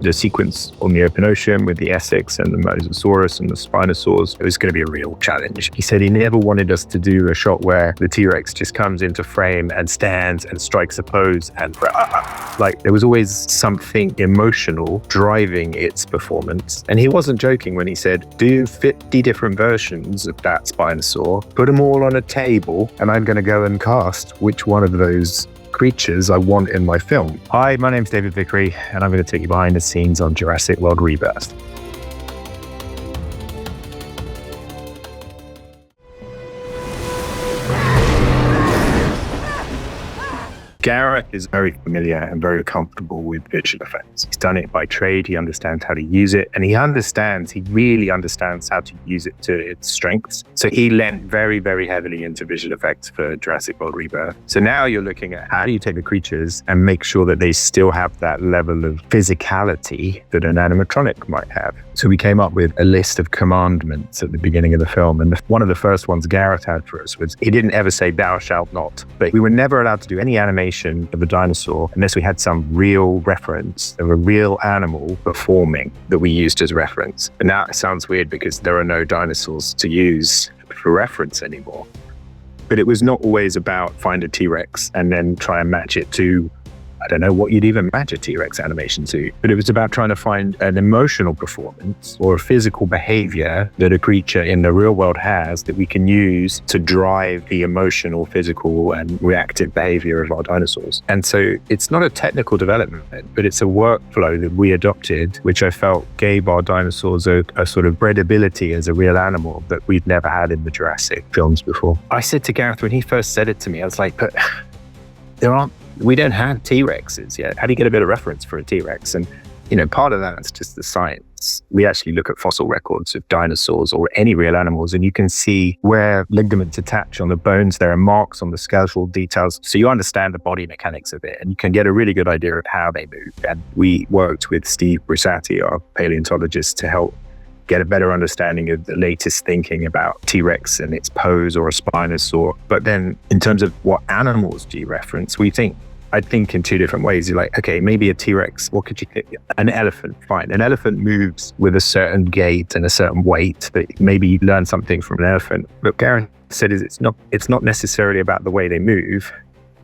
the sequence on the open ocean with the Essex and the Mosasaurus and the Spinosaurs, it was going to be a real challenge. He said he never wanted us to do a shot where the T-Rex just comes into frame and stands and strikes a pose and like there was always something emotional driving its performance. And he wasn't joking when he said, do 50 different versions of that Spinosaur, put them all on a table, and I'm going to go and cast which one of those creatures I want in my film. Hi, my name's David Vickery, and I'm going to take you behind the scenes on Jurassic World Rebirth. Gareth is very familiar and very comfortable with visual effects. He's done it by trade, he understands how to use it, and he really understands how to use it to its strengths. So he lent very, very heavily into visual effects for Jurassic World Rebirth. So now you're looking at how do you take the creatures and make sure that they still have that level of physicality that an animatronic might have. So we came up with a list of commandments at the beginning of the film, and one of the first ones Gareth had for us was he didn't ever say thou shalt not, but we were never allowed to do any animation of a dinosaur unless we had some real reference of a real animal performing that we used as reference. And now it sounds weird because there are no dinosaurs to use for reference anymore. But it was not always about find a T-Rex and then try and match it to, I don't know what you'd even match a T-Rex animation to, but it was about trying to find an emotional performance or a physical behavior that a creature in the real world has that we can use to drive the emotional, physical, and reactive behavior of our dinosaurs. And so it's not a technical development, but it's a workflow that we adopted, which I felt gave our dinosaurs a sort of credibility as a real animal that we'd never had in the Jurassic films before. I said to Gareth when he first said it to me, I was like, but we don't have T-Rexes yet. How do you get a bit of reference for a T-Rex? And, part of that's just the science. We actually look at fossil records of dinosaurs or any real animals, and you can see where ligaments attach on the bones. There are marks on the skeletal details. So you understand the body mechanics of it, and you can get a really good idea of how they move. And we worked with Steve Brissati, our paleontologist, to help get a better understanding of the latest thinking about T-Rex and its pose or a Spinosaur. But then in terms of what animals do you reference, I think in two different ways. You're like, okay, maybe a T-Rex, what could you think? An elephant, fine. An elephant moves with a certain gait and a certain weight that maybe you learn something from an elephant. But Gareth said it's not necessarily about the way they move.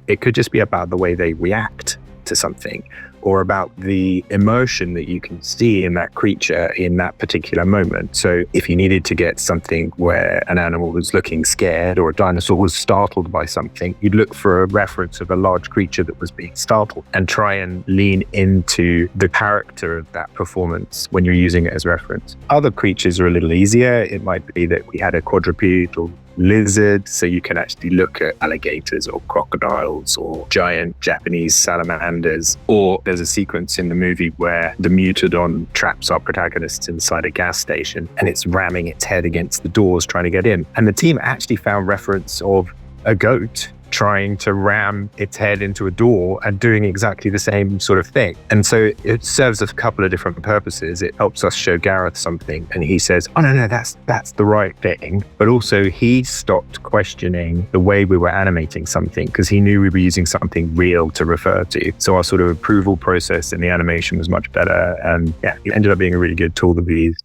It could just be about the way they react to something, or about the emotion that you can see in that creature in that particular moment. So if you needed to get something where an animal was looking scared or a dinosaur was startled by something, you'd look for a reference of a large creature that was being startled and try and lean into the character of that performance when you're using it as reference. Other creatures are a little easier. It might be that we had a quadruped or lizard, so you can actually look at alligators or crocodiles or giant Japanese salamanders. Or there's a sequence in the movie where the Mutodon traps our protagonist inside a gas station and it's ramming its head against the doors trying to get in. And the team actually found reference of a goat trying to ram its head into a door and doing exactly the same sort of thing. And so it serves a couple of different purposes. It helps us show Gareth something and he says, oh no, that's the right thing. But also he stopped questioning the way we were animating something because he knew we were using something real to refer to. So our sort of approval process in the animation was much better. And yeah, it ended up being a really good tool that we used.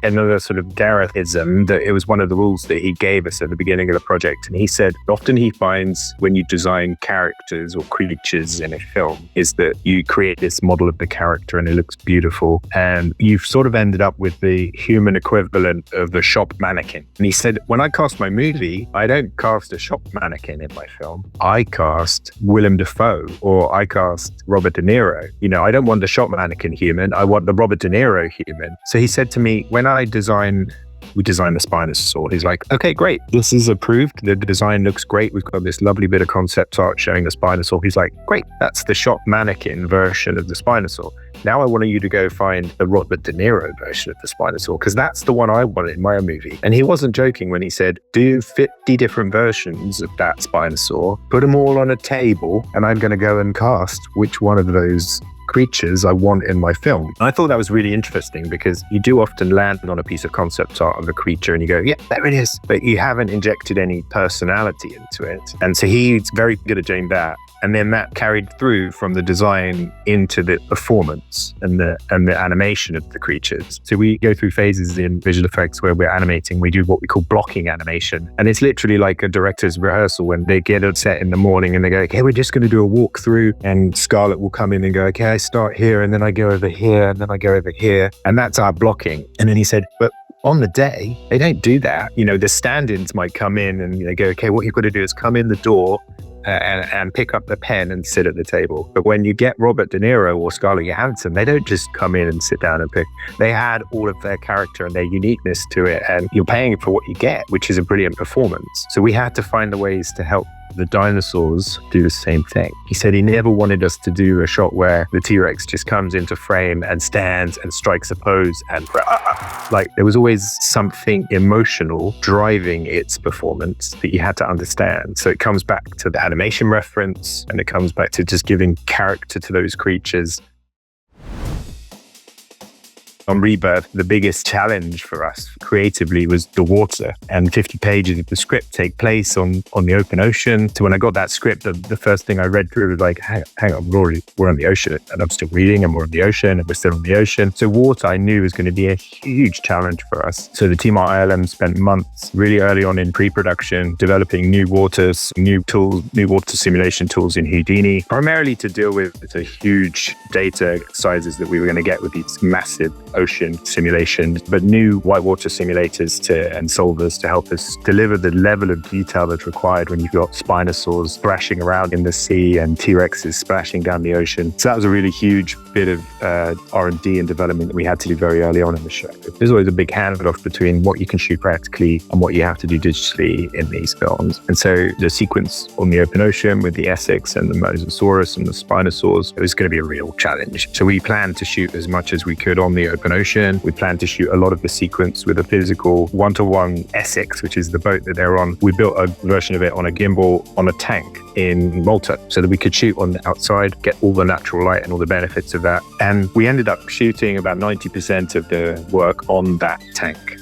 Another sort of Garethism, that it was one of the rules that he gave us at the beginning of the project. And he said, often he finds when you design characters or creatures in a film is that you create this model of the character and it looks beautiful. And you've sort of ended up with the human equivalent of the shop mannequin. And he said, when I cast my movie, I don't cast a shop mannequin in my film. I cast Willem Dafoe or I cast Robert De Niro. I don't want the shop mannequin human. I want the Robert De Niro human. So he said to me, when we designed the Spinosaur. He's like, okay, great. This is approved. The design looks great. We've got this lovely bit of concept art showing the Spinosaur. He's like, great. That's the shop mannequin version of the Spinosaur. Now I want you to go find the Robert De Niro version of the Spinosaur because that's the one I want in my movie. And he wasn't joking when he said, do 50 different versions of that Spinosaur, put them all on a table, and I'm going to go and cast which one of those creatures I want in my film. And I thought that was really interesting because you do often land on a piece of concept art of a creature and you go, yeah, there it is. But you haven't injected any personality into it. And so he's very good at doing that. And then that carried through from the design into the performance and the animation of the creatures. So we go through phases in visual effects where we're animating. We do what we call blocking animation. And it's literally like a director's rehearsal when they get on set in the morning and they go, okay, we're just going to do a walkthrough. And Scarlett will come in and go, okay, I start here and then I go over here and then I go over here. And that's our blocking. And then he said, but on the day, they don't do that. You know, the stand-ins might come in and they go, okay, what you've got to do is come in the door and pick up the pen and sit at the table. But when you get Robert De Niro or Scarlett Johansson, they don't just come in and sit down and pick. They add all of their character and their uniqueness to it, and you're paying for what you get, which is a brilliant performance. So we had to find the ways to help the dinosaurs do the same thing. He said he never wanted us to do a shot where the T-Rex just comes into frame and stands and strikes a pose and like there was always something emotional driving its performance that you had to understand. So it comes back to the animation reference and it comes back to just giving character to those creatures. On Rebirth, the biggest challenge for us creatively was the water, and 50 pages of the script take place on the open ocean. So when I got that script, the first thing I read through was like, hang on, we're on the ocean, and I'm still reading, and we're on the ocean, and we're still on the ocean. So water, I knew, was going to be a huge challenge for us. So the team at ILM spent months really early on in pre-production developing new waters, new tools, new water simulation tools in Houdini, primarily to deal with the huge data sizes that we were going to get with these massive ocean simulations, but new whitewater simulators and solvers to help us deliver the level of detail that's required when you've got Spinosaurs thrashing around in the sea and T-Rexes splashing down the ocean. So that was a really huge bit of R&D and development that we had to do very early on in the show. There's always a big handoff between what you can shoot practically and what you have to do digitally in these films. And so the sequence on the open ocean with the Essex and the Mosasaurus and the Spinosaurs, it was going to be a real challenge. So we planned to shoot as much as we could on the open ocean. We planned to shoot a lot of the sequence with a physical one-to-one Essex, which is the boat that they're on. We built a version of it on a gimbal on a tank in Malta so that we could shoot on the outside, get all the natural light and all the benefits of that. And we ended up shooting about 90% of the work on that tank.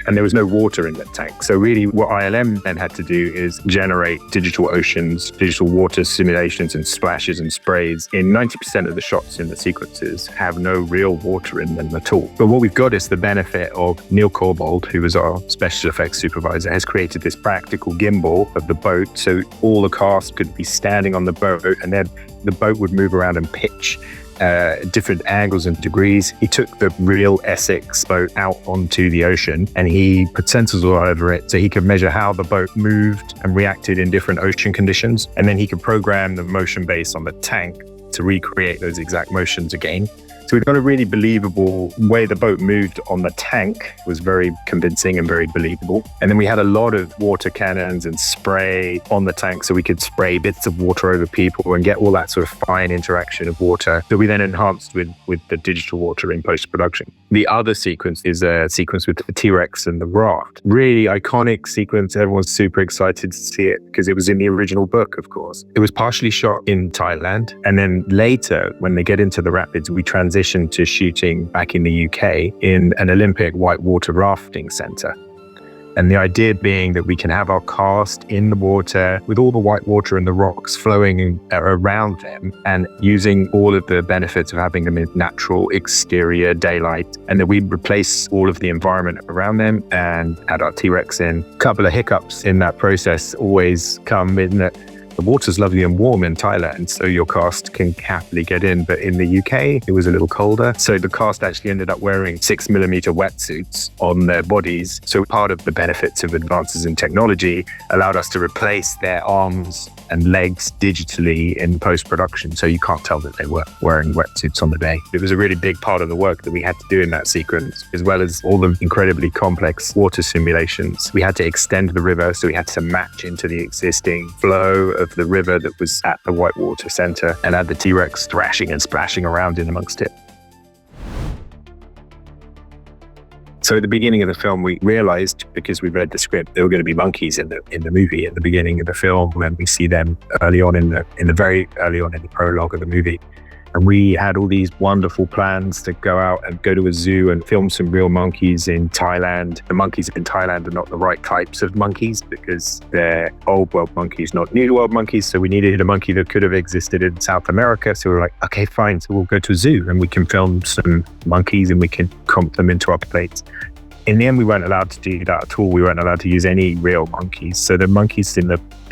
And there was no water in that tank. So really what ILM then had to do is generate digital oceans, digital water simulations and splashes and sprays. In 90% of the shots in the sequences have no real water in them at all. But what we've got is the benefit of Neil Corbold, who was our special effects supervisor, has created this practical gimbal of the boat. So all the cast could be standing on the boat and then the boat would move around and pitch different angles and degrees. He took the real Essex boat out onto the ocean and he put sensors all over it so he could measure how the boat moved and reacted in different ocean conditions. And then he could program the motion base on the tank to recreate those exact motions again. So we've got a really believable way the boat moved on the tank was very convincing and very believable. And then we had a lot of water cannons and spray on the tank so we could spray bits of water over people and get all that sort of fine interaction of water that we then enhanced with the digital water in post-production. The other sequence is a sequence with the T-Rex and the raft. Really iconic sequence. Everyone's super excited to see it because it was in the original book, of course. It was partially shot in Thailand. And then later, when they get into the rapids, we transition to shooting back in the UK in an Olympic whitewater rafting centre. And the idea being that we can have our cast in the water with all the white water and the rocks flowing around them and using all of the benefits of having them in natural exterior daylight. And that we replace all of the environment around them and add our T-Rex in. A couple of hiccups in that process always come in that the water's lovely and warm in Thailand, so your cast can happily get in. But in the UK, it was a little colder. So the cast actually ended up wearing 6mm wetsuits on their bodies. So part of the benefits of advances in technology allowed us to replace their arms and legs digitally in post-production. So you can't tell that they were wearing wetsuits on the day. It was a really big part of the work that we had to do in that sequence, as well as all the incredibly complex water simulations. We had to extend the river, so we had to match into the existing flow of the river that was at the whitewater center and had the T-Rex thrashing and splashing around in amongst it. So at the beginning of the film, we realized, because we read the script, there were going to be monkeys in the movie at the beginning of the film, when we see them early on very early on in the prologue of the movie. And we had all these wonderful plans to go out and go to a zoo and film some real monkeys in Thailand. The monkeys in Thailand are not the right types of monkeys because they're old world monkeys, not new world monkeys. So we needed a monkey that could have existed in South America. So we were like, okay, fine. So we'll go to a zoo and we can film some monkeys and we can comp them into our plates. In the end, we weren't allowed to do that at all. We weren't allowed to use any real monkeys. So the monkeys at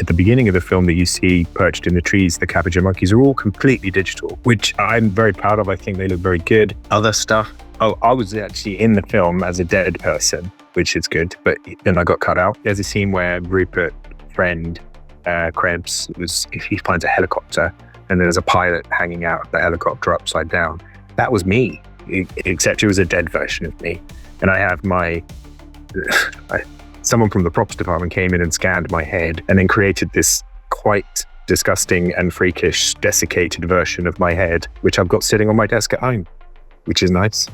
the beginning of the film that you see perched in the trees, the capuchin monkeys, are all completely digital, which I'm very proud of. I think they look very good. Other stuff. Oh, I was actually in the film as a dead person, which is good, but then I got cut out. There's a scene where Rupert, friend, Krebs, he finds a helicopter and there's a pilot hanging out of the helicopter upside down. That was me, except it was a dead version of me. And I have someone from the props department came in and scanned my head and then created this quite disgusting and freakish desiccated version of my head, which I've got sitting on my desk at home, which is nice.